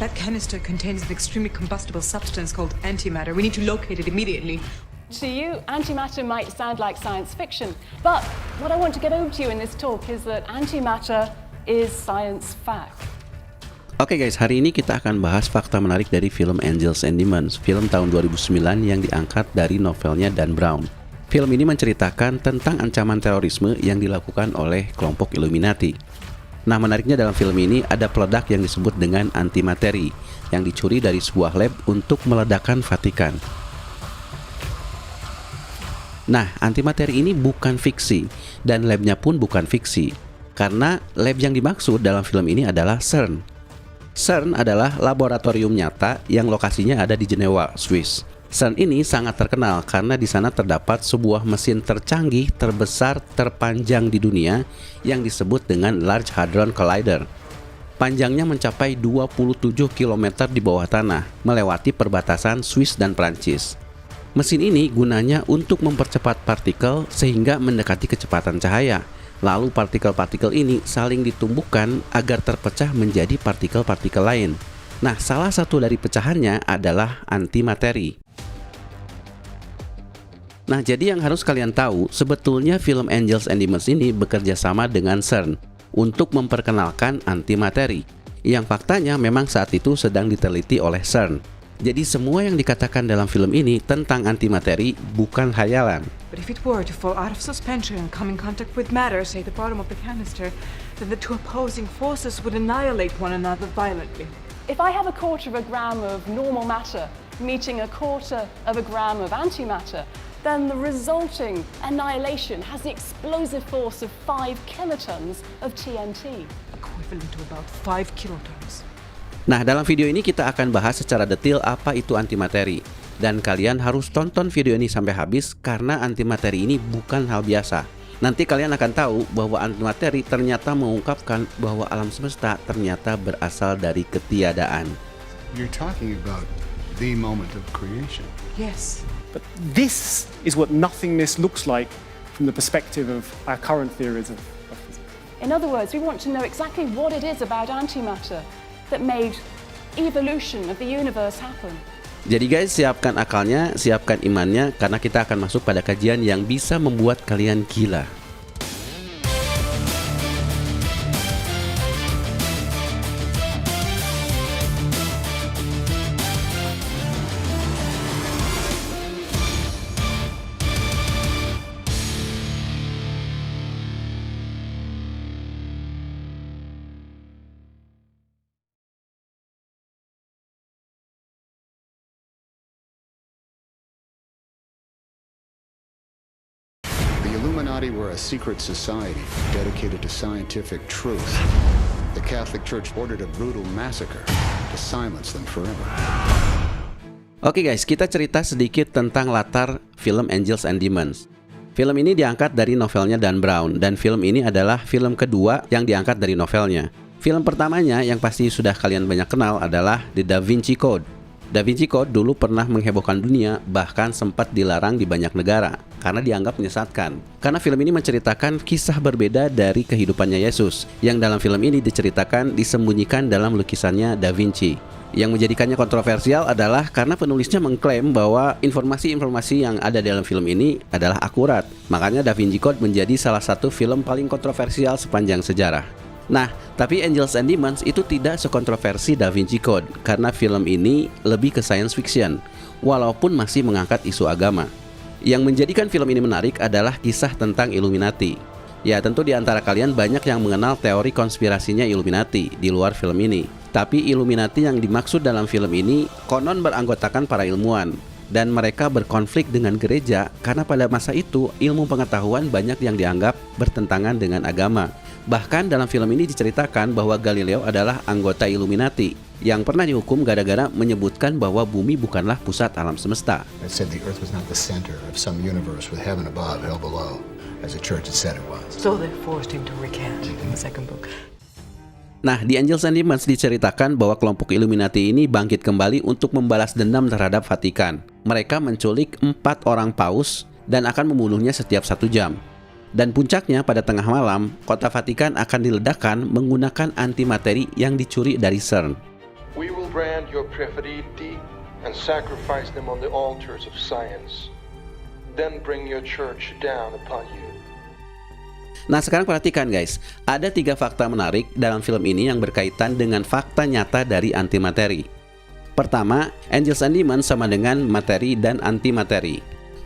That canister contains an extremely combustible substance called antimatter. We need to locate it immediately. To you, antimatter might sound like science fiction, but what I want to get over to you in this talk is that antimatter is science fact. Oke guys, hari ini kita akan bahas fakta menarik dari film Angels and Demons, film tahun 2009 yang diangkat dari novelnya Dan Brown. Film ini menceritakan tentang ancaman terorisme yang dilakukan oleh kelompok Illuminati. Nah, menariknya dalam film ini ada peledak yang disebut dengan antimateri yang dicuri dari sebuah lab untuk meledakkan Vatikan. Nah, antimateri ini bukan fiksi dan labnya pun bukan fiksi, karena lab yang dimaksud dalam film ini adalah CERN. CERN adalah laboratorium nyata yang lokasinya ada di Jenewa, Swiss. CERN ini sangat terkenal karena di sana terdapat sebuah mesin tercanggih, terbesar, terpanjang di dunia yang disebut dengan Large Hadron Collider. Panjangnya mencapai 27 km di bawah tanah, melewati perbatasan Swiss dan Prancis. Mesin ini gunanya untuk mempercepat partikel sehingga mendekati kecepatan cahaya. Lalu partikel-partikel ini saling ditumbuhkan agar terpecah menjadi partikel-partikel lain. Nah, salah satu dari pecahannya adalah antimateri. Nah, jadi yang harus kalian tahu, sebetulnya film Angels and Demons ini bekerja sama dengan CERN untuk memperkenalkan antimateri, yang faktanya memang saat itu sedang diteliti oleh CERN. Jadi semua yang dikatakan dalam film ini tentang antimateri bukan hayalan. But if it were to fall out of suspension and come in contact with matter, say the bottom of the canister, then the two opposing forces would annihilate one another violently. If I have a quarter of a gram of normal matter meeting a quarter of a gram of antimatter, then the resulting annihilation has the explosive force of 5 kilotons of TNT. Equivalent to about 5 kilotons. Nah, dalam video ini kita akan bahas secara detail apa itu antimateri. Dan kalian harus tonton video ini sampai habis karena antimateri ini bukan hal biasa. Nanti kalian akan tahu bahwa antimateri ternyata mengungkapkan bahwa alam semesta ternyata berasal dari ketiadaan. You're talking about the moment of creation. Yes. But this is what nothingness looks like from the perspective of our current theories of physics. In other words, we want to know exactly what it is about antimatter that made evolution of the universe happen. Jadi guys, siapkan akalnya, siapkan imannya, karena kita akan masuk pada kajian yang bisa membuat kalian gila. The Illuminati were a secret society dedicated to scientific truth. The Catholic Church ordered a brutal massacre to silence them forever. Oke guys, kita cerita sedikit tentang latar film Angels and Demons. Film ini diangkat dari novelnya Dan Brown, dan film ini adalah film kedua yang diangkat dari novelnya. Film pertamanya yang pasti sudah kalian banyak kenal adalah The Da Vinci Code. Da Vinci Code dulu pernah menghebohkan dunia, bahkan sempat dilarang di banyak negara karena dianggap menyesatkan. Karena film ini menceritakan kisah berbeda dari kehidupannya Yesus, yang dalam film ini diceritakan disembunyikan dalam lukisannya Da Vinci. Yang menjadikannya kontroversial adalah karena penulisnya mengklaim bahwa informasi-informasi yang ada dalam film ini adalah akurat. Makanya Da Vinci Code menjadi salah satu film paling kontroversial sepanjang sejarah. Nah, tapi Angels and Demons itu tidak sekontroversi Da Vinci Code karena film ini lebih ke science fiction, walaupun masih mengangkat isu agama. Yang menjadikan film ini menarik adalah kisah tentang Illuminati. Ya, tentu di antara kalian banyak yang mengenal teori konspirasinya Illuminati di luar film ini. Tapi Illuminati yang dimaksud dalam film ini konon beranggotakan para ilmuwan, dan mereka berkonflik dengan gereja karena pada masa itu ilmu pengetahuan banyak yang dianggap bertentangan dengan agama. Bahkan dalam film ini diceritakan bahwa Galileo adalah anggota Illuminati yang pernah dihukum gara-gara menyebutkan bahwa bumi bukanlah pusat alam semesta. It said the earth was not the center of some universe with heaven above, hell below, as the church had said it was. So they forced him to recant in the second book. Nah, di Angels and Demons diceritakan bahwa kelompok Illuminati ini bangkit kembali untuk membalas dendam terhadap Vatikan. Mereka menculik 4 orang paus dan akan membunuhnya setiap 1 jam. Dan puncaknya pada tengah malam, kota Vatikan akan diledakkan menggunakan antimateri yang dicuri dari CERN. We will break Aphrodite and sacrifice them on the altars of science. Then bring your church down upon you. Nah sekarang perhatikan guys, ada 3 fakta menarik dalam film ini yang berkaitan dengan fakta nyata dari antimateri. Pertama, Angels and Demons sama dengan materi dan antimateri.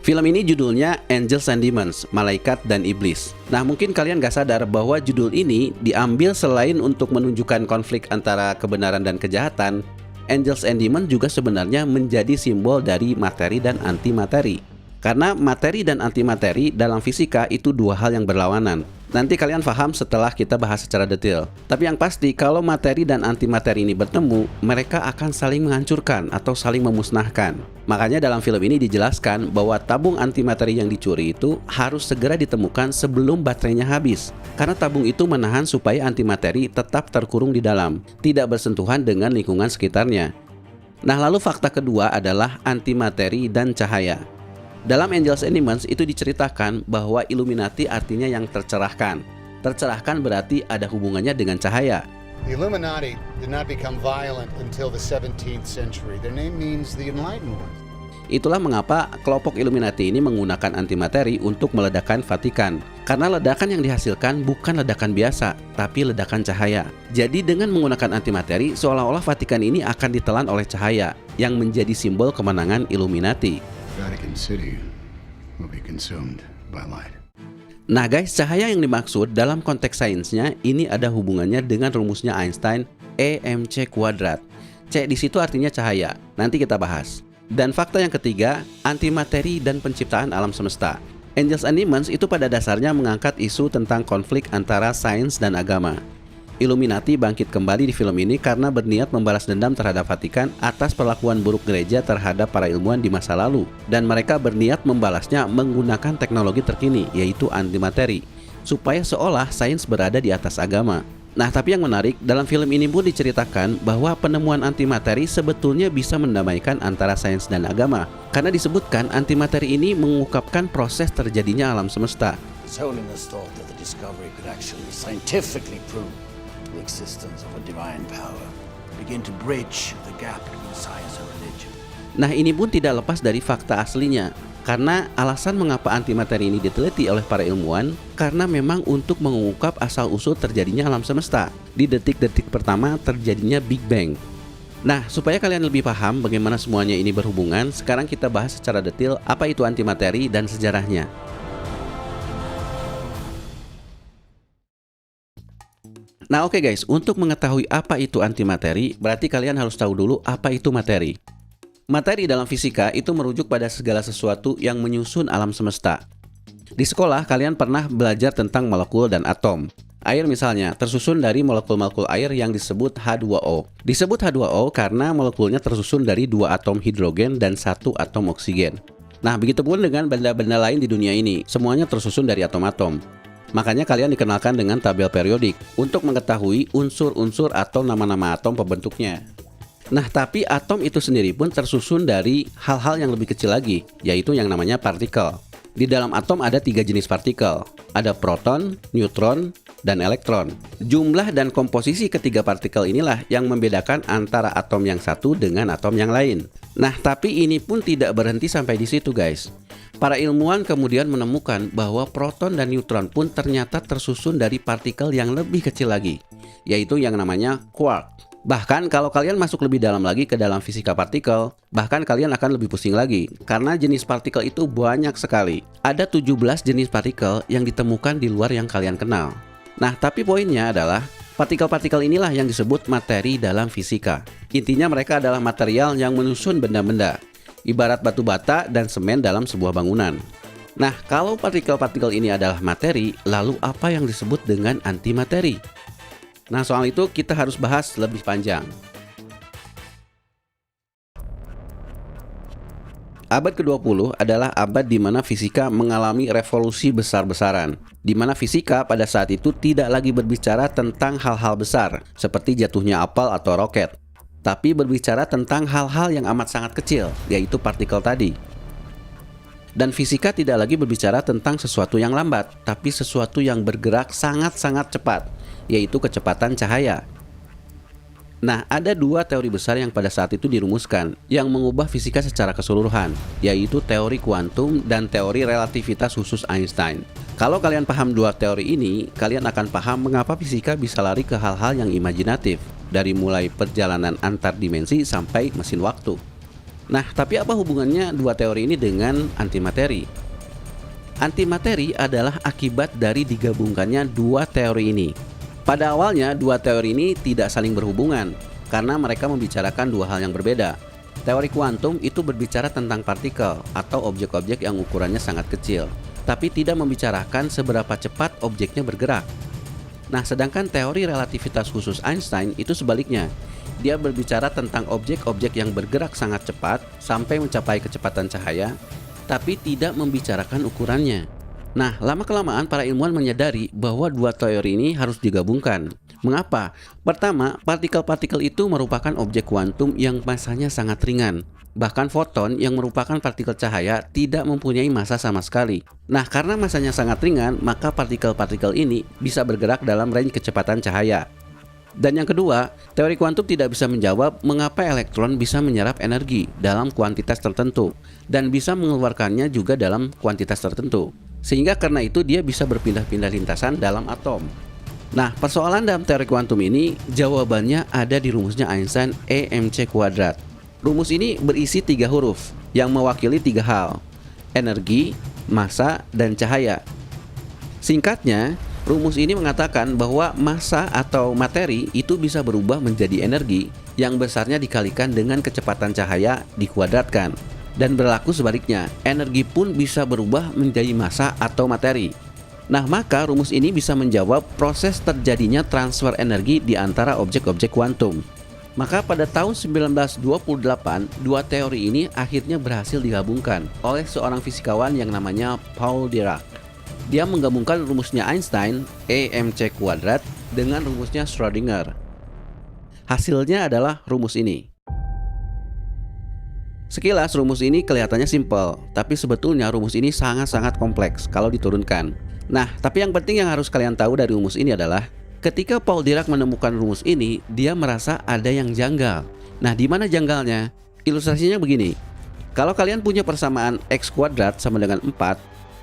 Film ini judulnya Angels and Demons, Malaikat dan Iblis. Nah mungkin kalian gak sadar bahwa judul ini diambil selain untuk menunjukkan konflik antara kebenaran dan kejahatan, Angels and Demons juga sebenarnya menjadi simbol dari materi dan antimateri. Karena materi dan antimateri dalam fisika itu 2 hal yang berlawanan. Nanti kalian paham setelah kita bahas secara detail. Tapi yang pasti kalau materi dan antimateri ini bertemu, mereka akan saling menghancurkan atau saling memusnahkan. Makanya dalam film ini dijelaskan bahwa tabung antimateri yang dicuri itu harus segera ditemukan sebelum baterainya habis. Karena tabung itu menahan supaya antimateri tetap terkurung di dalam, tidak bersentuhan dengan lingkungan sekitarnya. Nah lalu fakta kedua adalah antimateri dan cahaya. Dalam Angels and Demons itu diceritakan bahwa Illuminati artinya yang tercerahkan. Tercerahkan berarti ada hubungannya dengan cahaya. The Illuminati did not become violent until the 17th century. Their name means the enlightened ones. Itulah mengapa kelompok Illuminati ini menggunakan antimateri untuk meledakkan Vatikan. Karena ledakan yang dihasilkan bukan ledakan biasa, tapi ledakan cahaya. Jadi dengan menggunakan antimateri, seolah-olah Vatikan ini akan ditelan oleh cahaya, yang menjadi simbol kemenangan Illuminati. Vatican City will be consumed by light. Nah guys, cahaya yang dimaksud dalam konteks sainsnya ini ada hubungannya dengan rumusnya Einstein EmC². C di situ artinya cahaya. Nanti kita bahas. Dan fakta yang ketiga, antimateri dan penciptaan alam semesta. Angels and Demons itu pada dasarnya mengangkat isu tentang konflik antara sains dan agama. Illuminati bangkit kembali di film ini karena berniat membalas dendam terhadap Vatikan atas perlakuan buruk gereja terhadap para ilmuwan di masa lalu. Dan mereka berniat membalasnya menggunakan teknologi terkini, yaitu antimateri, supaya seolah sains berada di atas agama. Nah tapi yang menarik, dalam film ini pun diceritakan bahwa penemuan antimateri sebetulnya bisa mendamaikan antara sains dan agama. Karena disebutkan antimateri ini mengungkapkan proses terjadinya alam semesta. His Holiness thought that the discovery could actually scientifically prove the existence of a divine power, begin to bridge the gap between science and religion. Nah ini pun tidak lepas dari fakta aslinya. Karena alasan mengapa antimateri ini diteliti oleh para ilmuwan, karena memang untuk mengungkap asal-usul terjadinya alam semesta. Di detik-detik pertama terjadinya Big Bang. Nah, supaya kalian lebih paham bagaimana semuanya ini berhubungan, sekarang kita bahas secara detail apa itu antimateri dan sejarahnya. Nah oke guys, untuk mengetahui apa itu antimateri, berarti kalian harus tahu dulu apa itu materi. Materi dalam fisika itu merujuk pada segala sesuatu yang menyusun alam semesta. Di sekolah kalian pernah belajar tentang molekul dan atom. Air misalnya tersusun dari molekul-molekul air yang disebut H2O. Disebut H2O karena molekulnya tersusun dari 2 atom hidrogen dan 1 atom oksigen. Nah begitupun dengan benda-benda lain di dunia ini, semuanya tersusun dari atom-atom. Makanya kalian dikenalkan dengan tabel periodik untuk mengetahui unsur-unsur atau nama-nama atom pembentuknya. Nah, tapi atom itu sendiri pun tersusun dari hal-hal yang lebih kecil lagi, yaitu yang namanya partikel. Di dalam atom ada 3 jenis partikel, ada proton, neutron, dan elektron. Jumlah dan komposisi ketiga partikel inilah yang membedakan antara atom yang satu dengan atom yang lain. Nah, tapi ini pun tidak berhenti sampai di situ, guys. Para ilmuwan kemudian menemukan bahwa proton dan neutron pun ternyata tersusun dari partikel yang lebih kecil lagi, yaitu yang namanya quark. Bahkan kalau kalian masuk lebih dalam lagi ke dalam fisika partikel, bahkan kalian akan lebih pusing lagi, karena jenis partikel itu banyak sekali. Ada 17 jenis partikel yang ditemukan di luar yang kalian kenal. Nah, tapi poinnya adalah partikel-partikel inilah yang disebut materi dalam fisika. Intinya mereka adalah material yang menyusun benda-benda, ibarat batu bata dan semen dalam sebuah bangunan. Nah, kalau partikel-partikel ini adalah materi, lalu apa yang disebut dengan antimateri? Nah, soal itu kita harus bahas lebih panjang. Abad ke-20 adalah abad di mana fisika mengalami revolusi besar-besaran, di mana fisika pada saat itu tidak lagi berbicara tentang hal-hal besar, seperti jatuhnya apel atau roket, tapi berbicara tentang hal-hal yang amat sangat kecil, yaitu partikel tadi. Dan fisika tidak lagi berbicara tentang sesuatu yang lambat, tapi sesuatu yang bergerak sangat-sangat cepat, yaitu kecepatan cahaya. Nah, ada dua teori besar yang pada saat itu dirumuskan yang mengubah fisika secara keseluruhan, yaitu teori kuantum dan teori relativitas khusus Einstein. Kalau kalian paham dua teori ini, kalian akan paham mengapa fisika bisa lari ke hal-hal yang imajinatif, dari mulai perjalanan antar dimensi sampai mesin waktu. Nah, tapi apa hubungannya dua teori ini dengan antimateri? Antimateri adalah akibat dari digabungkannya dua teori ini. Pada awalnya, dua teori ini tidak saling berhubungan karena mereka membicarakan dua hal yang berbeda. Teori kuantum itu berbicara tentang partikel atau objek-objek yang ukurannya sangat kecil, tapi tidak membicarakan seberapa cepat objeknya bergerak. Nah, sedangkan teori relativitas khusus Einstein itu sebaliknya. Dia berbicara tentang objek-objek yang bergerak sangat cepat sampai mencapai kecepatan cahaya, tapi tidak membicarakan ukurannya. Nah, lama-kelamaan para ilmuwan menyadari bahwa dua teori ini harus digabungkan. Mengapa? Pertama, partikel-partikel itu merupakan objek kuantum yang masanya sangat ringan. Bahkan foton yang merupakan partikel cahaya tidak mempunyai massa sama sekali. Nah, karena masanya sangat ringan, maka partikel-partikel ini bisa bergerak dalam range kecepatan cahaya. Dan yang kedua, teori kuantum tidak bisa menjawab mengapa elektron bisa menyerap energi dalam kuantitas tertentu dan bisa mengeluarkannya juga dalam kuantitas tertentu. Sehingga karena itu dia bisa berpindah-pindah lintasan dalam atom. Nah, persoalan dalam teori kuantum ini jawabannya ada di rumusnya Einstein E/mc². Rumus ini berisi 3 huruf yang mewakili 3 hal: energi, massa, dan cahaya. Singkatnya, rumus ini mengatakan bahwa massa atau materi itu bisa berubah menjadi energi yang besarnya dikalikan dengan kecepatan cahaya dikuadratkan. Dan berlaku sebaliknya, energi pun bisa berubah menjadi massa atau materi. Nah, maka rumus ini bisa menjawab proses terjadinya transfer energi di antara objek-objek kuantum. Maka pada tahun 1928, dua teori ini akhirnya berhasil digabungkan oleh seorang fisikawan yang namanya Paul Dirac. Dia menggabungkan rumusnya Einstein E/mc² dengan rumusnya Schrödinger. Hasilnya adalah rumus ini. Sekilas rumus ini kelihatannya simpel, tapi sebetulnya rumus ini sangat-sangat kompleks kalau diturunkan. Nah, tapi yang penting yang harus kalian tahu dari rumus ini adalah ketika Paul Dirac menemukan rumus ini, dia merasa ada yang janggal. Nah, di mana janggalnya? Ilustrasinya begini. Kalau kalian punya persamaan x² sama dengan 4,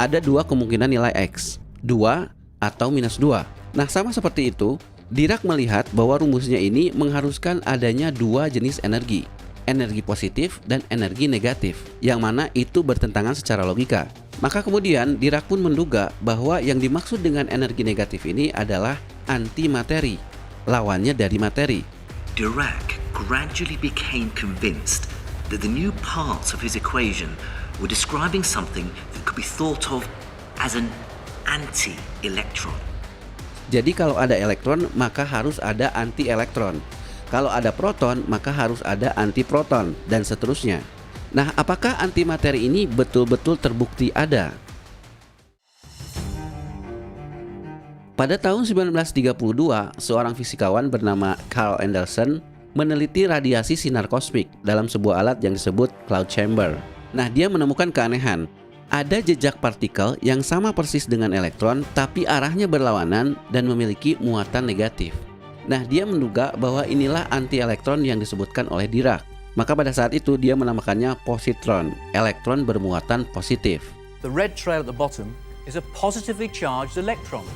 ada dua kemungkinan nilai x, 2 atau -2. Nah, sama seperti itu, Dirac melihat bahwa rumusnya ini mengharuskan adanya dua jenis energi positif dan energi negatif, yang mana itu bertentangan secara logika. Maka kemudian Dirac pun menduga bahwa yang dimaksud dengan energi negatif ini adalah antimateri, lawannya dari materi. Dirac gradually became convinced that the new parts of his equation were describing something that could be thought of as an anti-electron. Jadi kalau ada elektron, maka harus ada anti-elektron. Kalau ada proton, maka harus ada antiproton, dan seterusnya. Nah, apakah antimateri ini betul-betul terbukti ada? Pada tahun 1932, seorang fisikawan bernama Carl Anderson meneliti radiasi sinar kosmik dalam sebuah alat yang disebut cloud chamber. Nah, dia menemukan keanehan. Ada jejak partikel yang sama persis dengan elektron, tapi arahnya berlawanan dan memiliki muatan negatif. Nah, dia menduga bahwa inilah anti-elektron yang disebutkan oleh Dirac. Maka pada saat itu dia menamakannya positron, elektron bermuatan positif. The red trail at the bottom is a positively charged electron.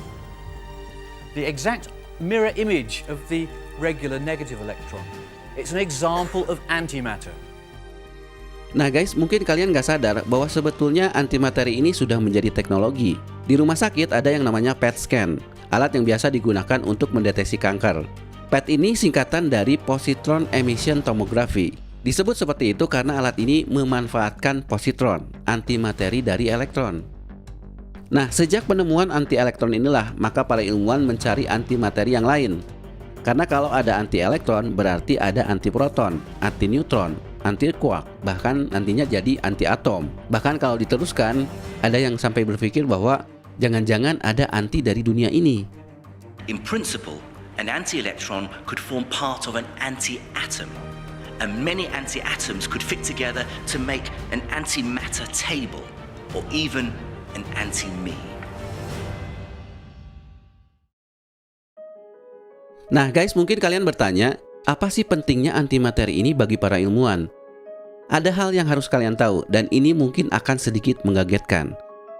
The exact mirror image of the regular negative electron. It's an example of antimatter. Nah guys, mungkin kalian gak sadar bahwa sebetulnya antimateri ini sudah menjadi teknologi. Di rumah sakit ada yang namanya PET scan, alat yang biasa digunakan untuk mendeteksi kanker. PET ini singkatan dari positron emission tomography. Disebut seperti itu karena alat ini memanfaatkan positron, antimateri dari elektron. Nah, sejak penemuan anti-elektron inilah, maka para ilmuwan mencari antimateri yang lain. Karena kalau ada anti-elektron berarti ada anti-proton, anti-neutron, anti-quark, bahkan nantinya jadi anti-atom. Bahkan kalau diteruskan, ada yang sampai berpikir bahwa jangan-jangan ada anti dari dunia ini. In principle, an anti-electron could form part of an anti-atom, and many anti-atoms could fit together to make an antimatter table, or even an anti-me. Nah guys, mungkin kalian bertanya, Apa sih pentingnya antimateri ini bagi para ilmuwan? Ada hal yang harus kalian tahu, dan ini mungkin akan sedikit mengagetkan.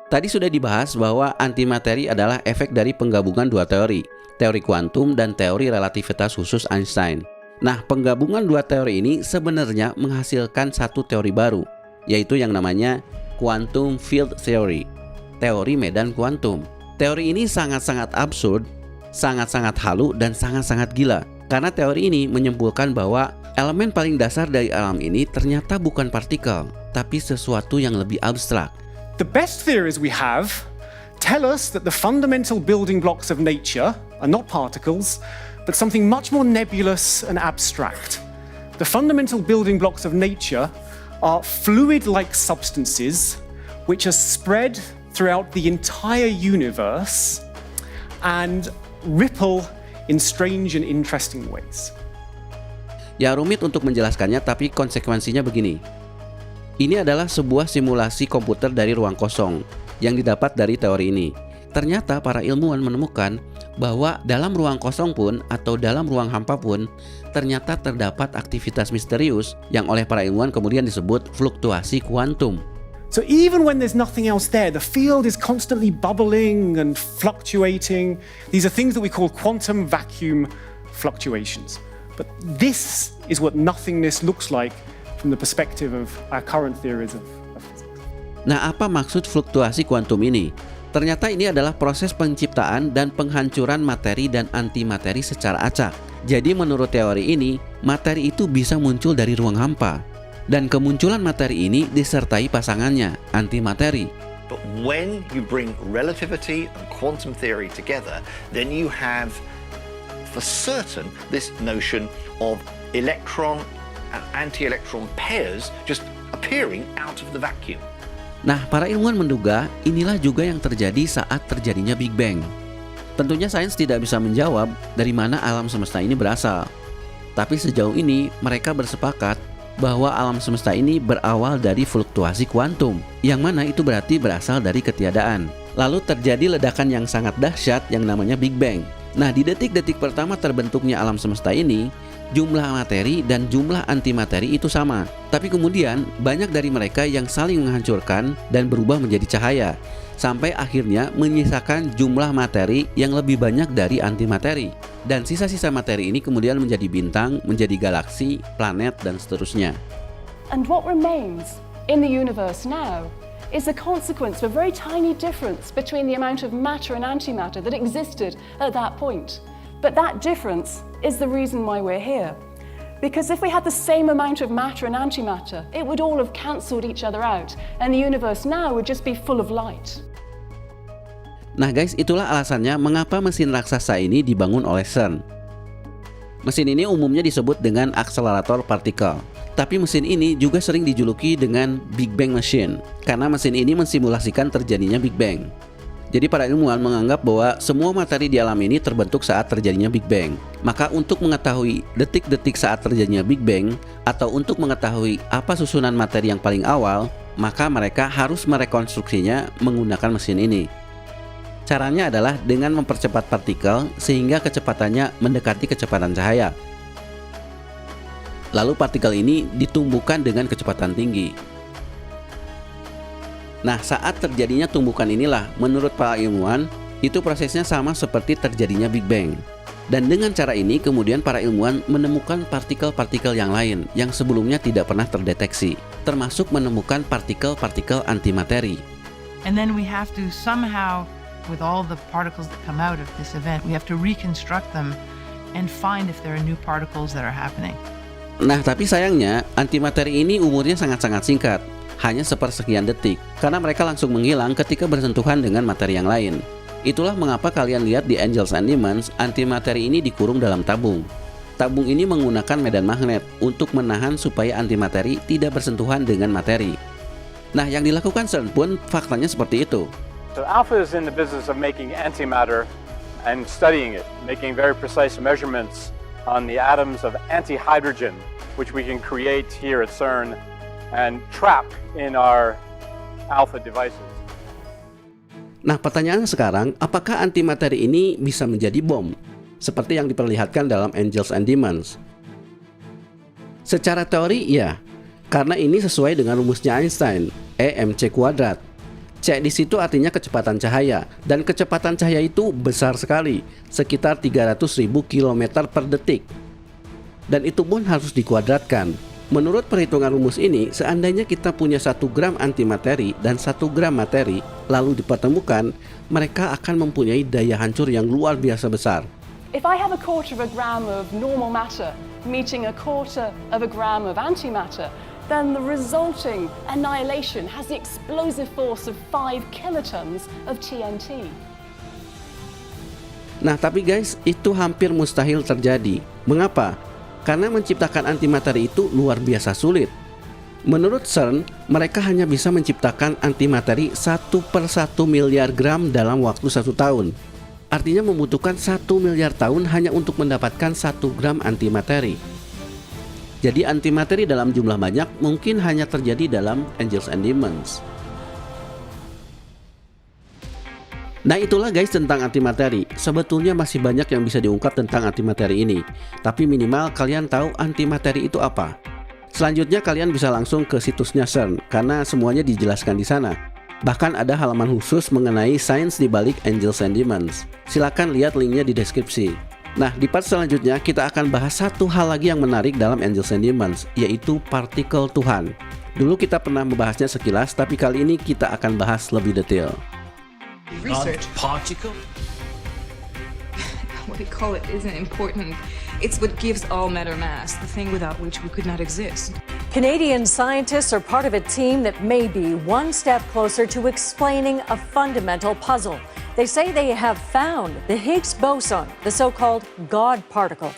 Tadi sudah dibahas bahwa antimateri adalah efek dari penggabungan dua teori, teori kuantum dan teori relativitas khusus Einstein. Nah, penggabungan dua teori ini sebenarnya menghasilkan satu teori baru, yaitu yang namanya quantum field theory, teori medan kuantum. Teori ini sangat-sangat absurd, sangat-sangat halu, dan sangat-sangat gila. Karena teori ini menyimpulkan bahwa elemen paling dasar dari alam ini ternyata bukan partikel, tapi sesuatu yang lebih abstrak. The best theories we have tell us that the fundamental building blocks of nature are not particles, but something much more nebulous and abstract. The fundamental building blocks of nature are fluid-like substances which are spread throughout the entire universe and ripple in strange and interesting ways. Ya, rumit untuk menjelaskannya, tapi konsekuensinya begini. Ini adalah sebuah simulasi komputer dari ruang kosong yang didapat dari teori ini. Ternyata para ilmuwan menemukan bahwa dalam ruang kosong pun atau dalam ruang hampa pun ternyata terdapat aktivitas misterius yang oleh para ilmuwan kemudian disebut fluktuasi kuantum. So even when there's nothing else there, the field is constantly bubbling and fluctuating. These are things that we call quantum vacuum fluctuations. But this is what nothingness looks like from the perspective of our current theories of physics. Nah, apa maksud fluktuasi kuantum ini? Ternyata ini adalah proses penciptaan dan penghancuran materi dan antimateri secara acak. Jadi menurut teori ini, materi itu bisa muncul dari ruang hampa. Dan kemunculan materi ini disertai pasangannya, antimateri. But when you bring relativity and quantum theory together, then you have, for certain, this notion of electron and anti-electron pairs just appearing out of the vacuum. Nah, para ilmuwan menduga inilah juga yang terjadi saat terjadinya Big Bang. Tentunya sains tidak bisa menjawab dari mana alam semesta ini berasal. Tapi sejauh ini mereka bersepakat bahwa alam semesta ini berawal dari fluktuasi kuantum, yang mana itu berarti berasal dari ketiadaan. Lalu terjadi ledakan yang sangat dahsyat yang namanya Big Bang. Nah, di detik-detik pertama terbentuknya alam semesta ini, jumlah materi dan jumlah antimateri itu sama. Tapi kemudian banyak dari mereka yang saling menghancurkan dan berubah menjadi cahaya, sampai akhirnya menyisakan jumlah materi yang lebih banyak dari antimateri. Dan sisa-sisa materi ini kemudian menjadi bintang, menjadi galaksi, planet, dan seterusnya. And what remains in the universe now is a consequence of a very tiny difference between the amount of matter and antimatter that existed at that point. But that difference is the reason why we're here. Because if we had the same amount of matter and antimatter, it would all have cancelled each other out, and the universe now would just be full of light. Nah guys, itulah alasannya mengapa mesin raksasa ini dibangun oleh CERN. Mesin ini umumnya disebut dengan akselerator partikel. Tapi mesin ini juga sering dijuluki dengan Big Bang Machine, karena mesin ini mensimulasikan terjadinya Big Bang. Jadi para ilmuwan menganggap bahwa semua materi di alam ini terbentuk saat terjadinya Big Bang. Maka untuk mengetahui detik-detik saat terjadinya Big Bang, atau untuk mengetahui apa susunan materi yang paling awal, maka mereka harus merekonstruksinya menggunakan mesin ini. Caranya adalah dengan mempercepat partikel sehingga kecepatannya mendekati kecepatan cahaya. Lalu partikel ini ditumbuhkan dengan kecepatan tinggi. Nah, saat terjadinya tumbukan inilah, menurut para ilmuwan, itu prosesnya sama seperti terjadinya Big Bang. Dan dengan cara ini kemudian para ilmuwan menemukan partikel-partikel yang lain yang sebelumnya tidak pernah terdeteksi, termasuk menemukan partikel-partikel antimateri. And then we have to somehow, with all the particles that come out of this event, we have to reconstruct them and find if there are new particles that are happening. Nah, tapi sayangnya antimateri ini umurnya sangat-sangat singkat, hanya sepersekian detik, karena mereka langsung menghilang ketika bersentuhan dengan materi yang lain. Itulah mengapa kalian lihat di Angels and Demons, antimateri ini dikurung dalam tabung. Tabung ini menggunakan medan magnet untuk menahan supaya antimateri tidak bersentuhan dengan materi. Nah, yang dilakukan CERN pun faktanya seperti itu. So Alpha is in the business of making antimatter and studying it, making very precise measurements on the atoms of antihydrogen, which we can create here at CERN and trap in our Alpha devices. Nah, pertanyaannya sekarang, apakah antimateri ini bisa menjadi bom? Seperti yang diperlihatkan dalam Angels and Demons. Secara teori, ya. Karena ini sesuai dengan rumusnya Einstein, E mc². C di situ artinya kecepatan cahaya, dan kecepatan cahaya itu besar sekali, sekitar 300.000 km per detik. Dan itu pun harus dikuadratkan. Menurut perhitungan rumus ini, seandainya kita punya 1 gram antimateri dan 1 gram materi, lalu dipertemukan, mereka akan mempunyai daya hancur yang luar biasa besar. If I have 1/4 of a gram of normal matter meeting 1/4 of a gram of antimatter, then the resulting annihilation has the explosive force of 5 kilotons of TNT. Nah, tapi guys, itu hampir mustahil terjadi. Mengapa? Karena menciptakan antimateri itu luar biasa sulit. Menurut CERN, mereka hanya bisa menciptakan antimateri 1/1 miliar gram dalam waktu 1 tahun. Artinya membutuhkan 1 miliar tahun hanya untuk mendapatkan 1 gram antimateri. Jadi antimateri dalam jumlah banyak mungkin hanya terjadi dalam Angels and Demons. Nah, itulah guys tentang antimateri. Sebetulnya masih banyak yang bisa diungkap tentang antimateri ini, tapi minimal kalian tahu antimateri itu apa. Selanjutnya kalian bisa langsung ke situsnya CERN karena semuanya dijelaskan di sana. Bahkan ada halaman khusus mengenai sains di balik Angels and Demons. Silakan lihat linknya di deskripsi. Nah, di part selanjutnya kita akan bahas satu hal lagi yang menarik dalam Angels and Demons, yaitu partikel Tuhan. Dulu kita pernah membahasnya sekilas, tapi kali ini kita akan bahas lebih detail. Research. Particle? What we call it isn't important. It's what gives all matter mass, the thing without which we could not exist. Canadian scientists are part of a team that may be one step closer to explaining a fundamental puzzle. They say they have found the Higgs boson, the so-called God particle.